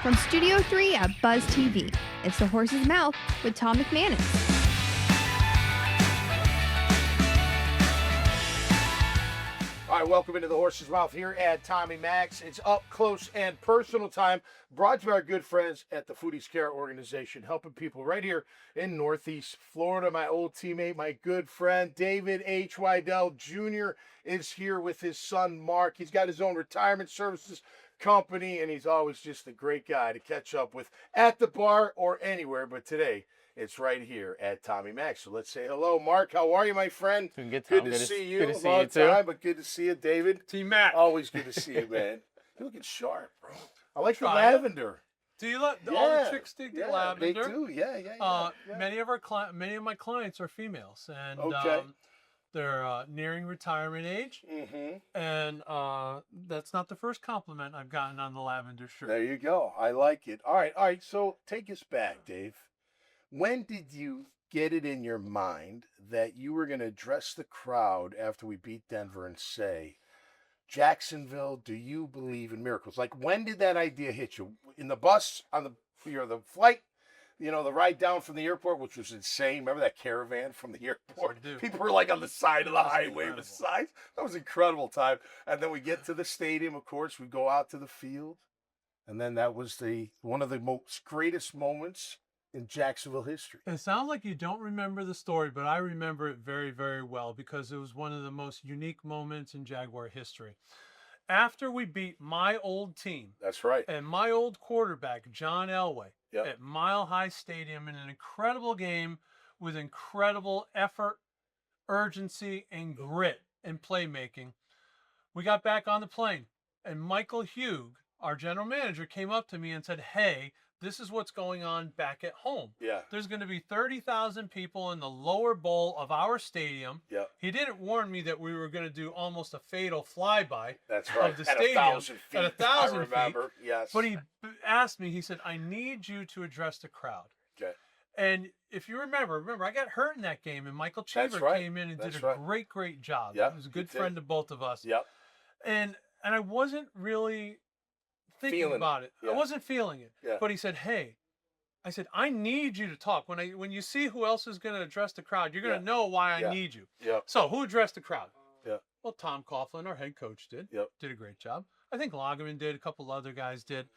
From Studio 3 at Buzz TV, it's The Horse's Mouth with Tom McManus. All right, welcome into The Horse's Mouth here at Tommy Max. It's up close and personal time, brought to our good friends at the Foodies Care Organization, helping people right here in Northeast Florida. My old teammate, my good friend, David H. Widell Jr. is here with his son, Mark. He's got his own retirement services company, and he's always just a great guy to catch up with at the bar or anywhere. But today, it's right here at Tommy Max. So let's say hello, Mark. How are you, my friend? Doing good, Tom. Good to see you. Good to see Long you too. time, but good to see you, David. Team Mac. Always good to see you, man. You're looking sharp, bro. I like the Try it. lavender. Do you let all Yeah, the chicks dig the Yeah, lavender? they do. Yeah. Many of my clients are females, and Okay. they're nearing retirement age. Mm-hmm. And that's not the first compliment I've gotten on the lavender shirt. There you go. I like it. All right. So take us back, Dave. When did you get it in your mind that you were going to address the crowd after we beat Denver and say, Jacksonville, do you believe in miracles? Like, when did that idea hit you? In the bus, on the flight, the ride down from the airport, which was insane. Remember that caravan from the airport? I do. People were like on the side of the That was highway incredible. with signs. That was an incredible time. And then we get to the stadium, of course. We go out to the field. And then that was one of the most greatest moments in Jacksonville history. It sounds like you don't remember the story, but I remember it very, very well because it was one of the most unique moments in Jaguar history. After we beat my old team, That's right. and my old quarterback, John Elway, Yep. at Mile High Stadium in an incredible game with incredible effort, urgency, and grit and playmaking. We got back on the plane, and Michael Hugh, our general manager, came up to me and said, "Hey, this is what's going on back at home. Yeah. There's going to be 30,000 people in the lower bowl of our stadium." Yeah. He didn't warn me that we were going to do almost a fatal flyby That's right. of the At stadium 1,000 feet. at 1,000 I remember. Yes. But he asked me, he said, "I need you to address the crowd." Okay. And if you remember, I got hurt in that game, and Michael That's Cheever right. came in and That's did a right. great job. Yep, He was a he good did. friend of both of us. Yep. And I wasn't really thinking Feeling it. about it. Yeah. I wasn't feeling it. Yeah. But he said, "Hey," I said, "I need you to talk. When you see who else is going to address the crowd, you're going to Yeah. know why I Yeah. need you." Yep. So who addressed the crowd? Yeah. Well, Tom Coughlin, our head coach, did. Yep. Did a great job. I think Lagerman did. A couple other guys did.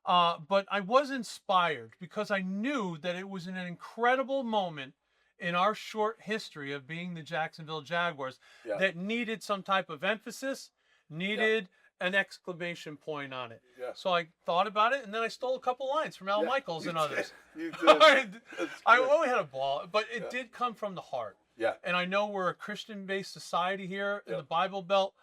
But I was inspired because I knew that it was an incredible moment in our short history of being the Jacksonville Jaguars Yeah. that needed some type of emphasis, needed an exclamation point on it. Yeah. So I thought about it, and then I stole a couple lines from Al Yeah, Michaels and you others. did. You did. That's I good. only had a ball, but it Yeah. did come from the heart. Yeah. And I know we're a Christian-based society here in Yep. the Bible Belt.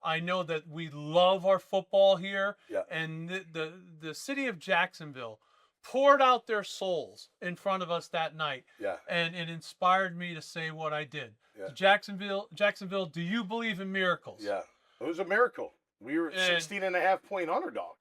I know that we love our football here. Yeah. And the city of Jacksonville poured out their souls in front of us that night. Yeah. And it inspired me to say what I did. Yeah. To Jacksonville, do you believe in miracles? Yeah. It was a miracle. We were And- 16.5-point underdog.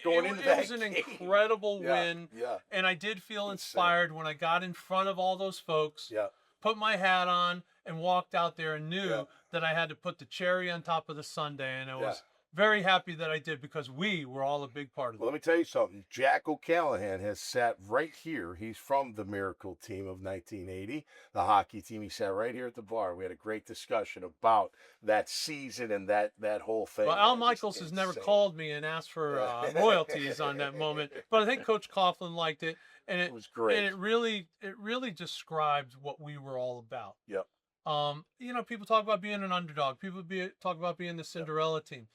Going into it that was an game. incredible Yeah. win. Yeah. And I did feel Insane. inspired when I got in front of all those folks. Yeah. Put my hat on and walked out there and knew Yeah. that I had to put the cherry on top of the sundae, and I Yeah. was very happy that I did because we were all a big part of Well, it. let me tell you something. Jack O'Callahan has sat right here. He's from the Miracle team of 1980, the hockey team. He sat right here at the bar. We had a great discussion about that season and that whole thing. Well, Al It was Michaels has never insane. called me and asked for royalties on that moment, but I think Coach Coughlin liked it, and It was great. And it really described what we were all about. Yep. People talk about being an underdog. Talk about being the Cinderella team.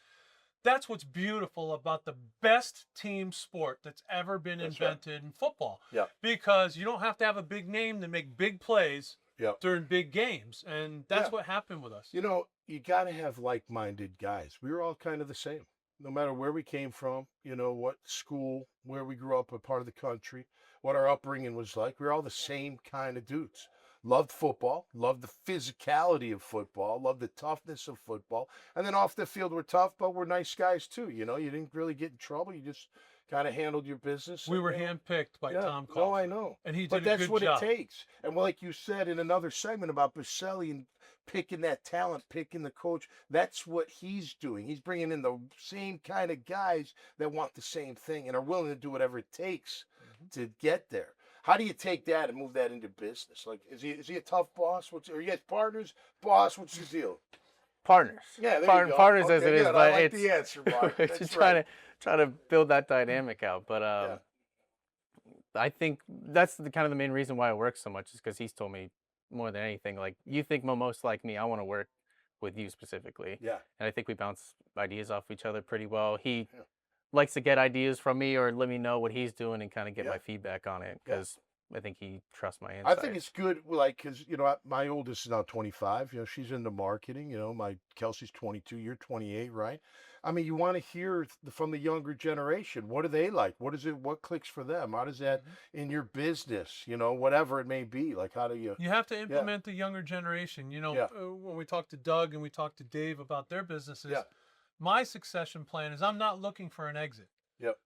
That's what's beautiful about the best team sport that's ever been That's right. invented in football. Yep. Because you don't have to have a big name to make big plays Yep. during big games. And that's Yeah. what happened with us. You got to have like-minded guys. We were all kind of the same. No matter where we came from, what school, where we grew up, what part of the country, what our upbringing was like. We were all the same kind of dudes. Loved football, loved the physicality of football, loved the toughness of football. And then off the field, we're tough, but we're nice guys too. You didn't really get in trouble. You just kind of handled your business. We and, were handpicked by yeah. Tom Coughlin. No, I know. And he did But a that's good what job. it takes. And like you said in another segment about Baselli and picking that talent, picking the coach. That's what he's doing. He's bringing in the same kind of guys that want the same thing and are willing to do whatever it takes to get there. How do you take that and move that into business? Like, is he a tough boss? Are you guys partners? Boss, what's his deal? Partners. Yeah, there you go. Partners as Okay, it is, good. but I like it's the answer, Mark. we're just That's trying right. to build that dynamic out. But Yeah. I think that's kind of the main reason why it works so much is because he's told me more than anything, like, you think most like me, I want to work with you specifically. Yeah. And I think we bounce ideas off each other pretty well. He likes to get ideas from me or let me know what he's doing and kind of get my feedback on it because I think he trusts my insight. I think it's good, like, because, my oldest is now 25. She's into marketing. My Kelsey's 22. You're 28, right? I mean, you want to hear from the younger generation. What do they like? What clicks for them? How does that in your business, whatever it may be? Like, how do you? You have to implement the younger generation. When we talk to Doug and we talk to Dave about their businesses, my succession plan is I'm not looking for an exit. Yep.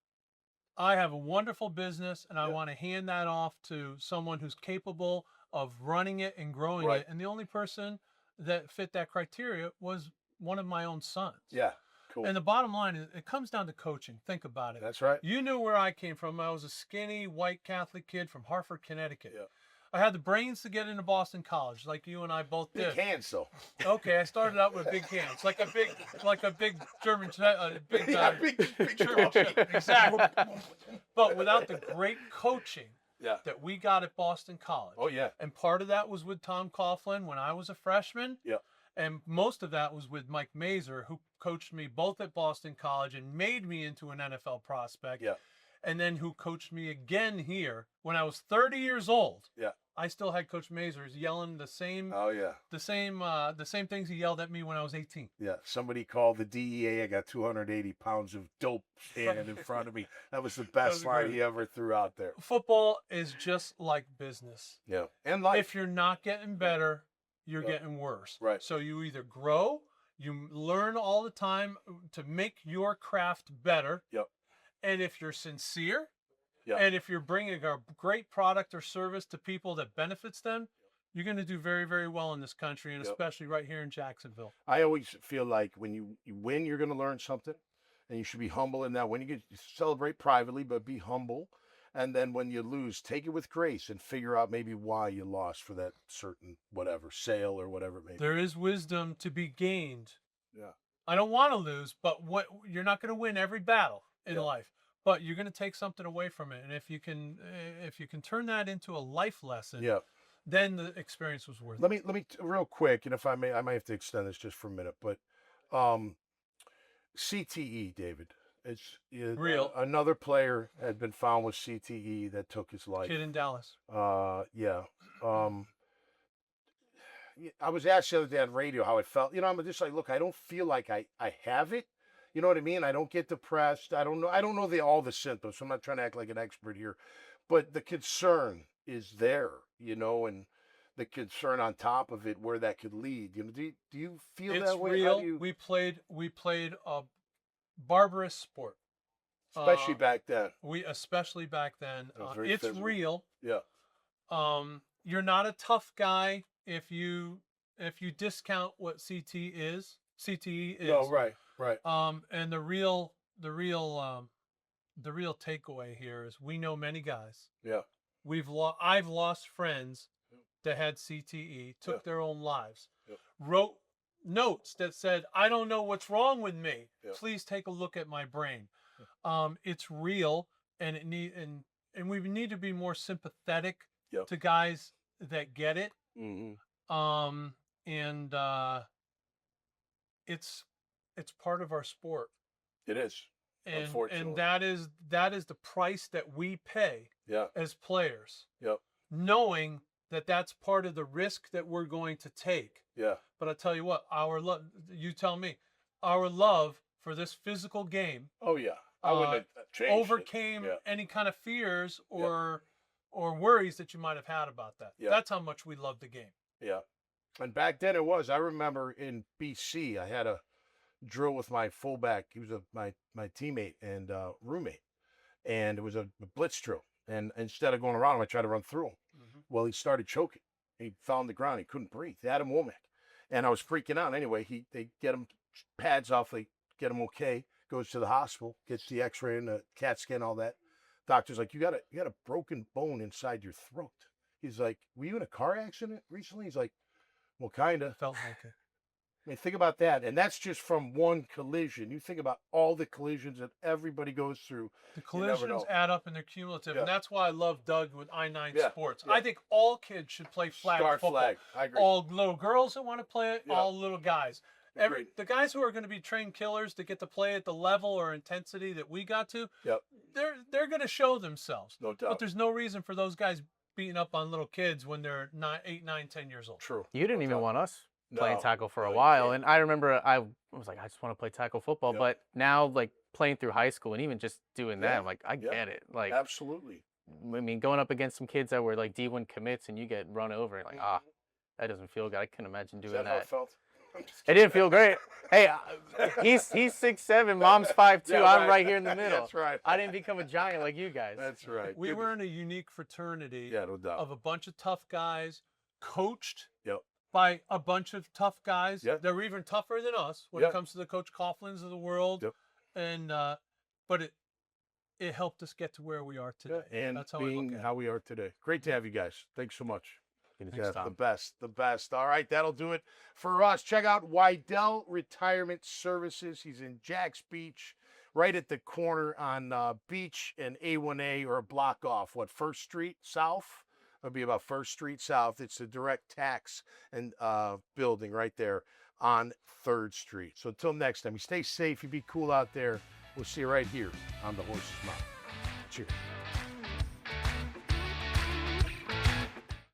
I have a wonderful business and I want to hand that off to someone who's capable of running it and growing it. And the only person that fit that criteria was one of my own sons. Yeah. Cool. And the bottom line is it comes down to coaching. Think about it. That's right. You knew where I came from. I was a skinny white Catholic kid from Hartford, Connecticut. Yeah. I had the brains to get into Boston College, like you and I both did. Big hands, though. Okay, I started out with big hands, like a big German, big German. Exactly. But without the great coaching that we got at Boston College. Oh yeah. And part of that was with Tom Coughlin when I was a freshman. Yeah. And most of that was with Mike Mazer, who coached me both at Boston College and made me into an NFL prospect. Yeah. And then who coached me again here when I was 30 years old. Yeah. I still had Coach Mazer yelling the same. Oh yeah. The same things he yelled at me when I was 18. Yeah. Somebody called the DEA. I got 280 pounds of dope standing in front of me. That was the best line he ever threw out there. Football is just like business. Yeah. And life. If you're not getting better, you're getting worse. Right. So you either grow, you learn all the time to make your craft better. Yep. And if you're sincere, and if you're bringing a great product or service to people that benefits them, you're going to do very, very well in this country, and especially right here in Jacksonville. I always feel like when you win, you're going to learn something, and you should be humble in that. When you celebrate privately, but be humble. And then when you lose, take it with grace and figure out maybe why you lost for that certain whatever, sale or whatever it may be. There is wisdom to be gained. Yeah. I don't want to lose, but you're not going to win every battle in life, but you're going to take something away from it. And if you can turn that into a life lesson, then the experience was worth it. Let me real quick, and if I may, I might have to extend this just for a minute, but CTE, David. It's real. Another player had been found with CTE that took his life. Kid in Dallas. Yeah. I was asked the other day on radio how it felt. I'm just like, look, I don't feel like I have it. You know what I mean? I don't get depressed. I don't know all the symptoms. So I'm not trying to act like an expert here, but the concern is there. And the concern on top of it, where that could lead. Do you feel that way? It's real. We played a barbarous sport, especially back then. Especially back then. It's physical. real. Yeah. You're not a tough guy if you discount what CTE is. No, right. And the real takeaway here is we know many guys. Yeah. I've lost friends that had CTE, took their own lives, wrote notes that said, "I don't know what's wrong with me. Please take a look at my brain." It's real, and we need to be more sympathetic to guys that get it. Mm-hmm. It's part of our sport. It is. And that is the price that we pay as players. Knowing that that's part of the risk that we're going to take. Yeah. But I tell you what, our love, you tell me, our love for this physical game. Oh yeah. I wouldn't have changed overcame any kind of fears or worries that you might have had about that. That's how much we love the game. Yeah. And back then it was. I remember in BC, I had a drill with my fullback. He was my teammate and roommate. And it was a blitz drill. And instead of going around him, I tried to run through him. Mm-hmm. Well, he started choking. He fell on the ground. He couldn't breathe. Adam Womack. And I was freaking out. Anyway, they get him pads off. They get him okay. Goes to the hospital, gets the X-ray and the CAT scan, all that. Doctor's like, you got a broken bone inside your throat. He's like, were you in a car accident recently? He's like, well, kind of. Felt like it. I mean, think about that. And that's just from one collision. You think about all the collisions that everybody goes through. The collisions add up and they're cumulative. Yeah. And that's why I love Doug with I-9 Yeah, Sports. yeah. I think all kids should play flag Star football. flag. I agree. All little girls that want to play it, Yeah. all little guys. Agreed. The guys who are going to be trained killers to get to play at the level or intensity that we got to, Yep. they're going to show themselves. No doubt. But there's no reason for those guys beating up on little kids when they're 8, 9, 10 years old. True. You didn't even want us playing No. tackle for a No, you while, can't. and I remember I was like, I just want to play tackle football. Yep. But now, like playing through high school and even just doing that, Yeah. I'm like, I Yeah. get it. Like, Absolutely. I mean, going up against some kids that were like D1 commits and you get run over, and like, that doesn't feel good. I couldn't imagine Is doing that how it that. felt? I'm just It kidding. didn't feel great. Hey, he's 6'7", mom's 5'2". Yeah, I'm right here in the middle. That's right. I didn't become a giant like you guys. That's right. We Good. were in a unique fraternity Yeah, no doubt. of a bunch of tough guys, coached Yep. by a bunch of tough guys. Yeah. They're even tougher than us when Yeah. it comes to the Coach Coughlins of the world. Yep. And but it helped us get to where we are today. Yeah, and That's how I being look at how we are today. Great to have you guys. Thanks so much. Thanks, Yeah, Tom. the best, the best. All right, that'll do it for us. Check out Widell Retirement Services. He's in Jax Beach, right at the corner on Beach and A1A, or a block off. What, First Street South? It'll be about First Street South. It's a direct tax and building right there on 3rd Street. So until next time, you stay safe. You be cool out there. We'll see you right here on the Horse's Mouth. Cheers.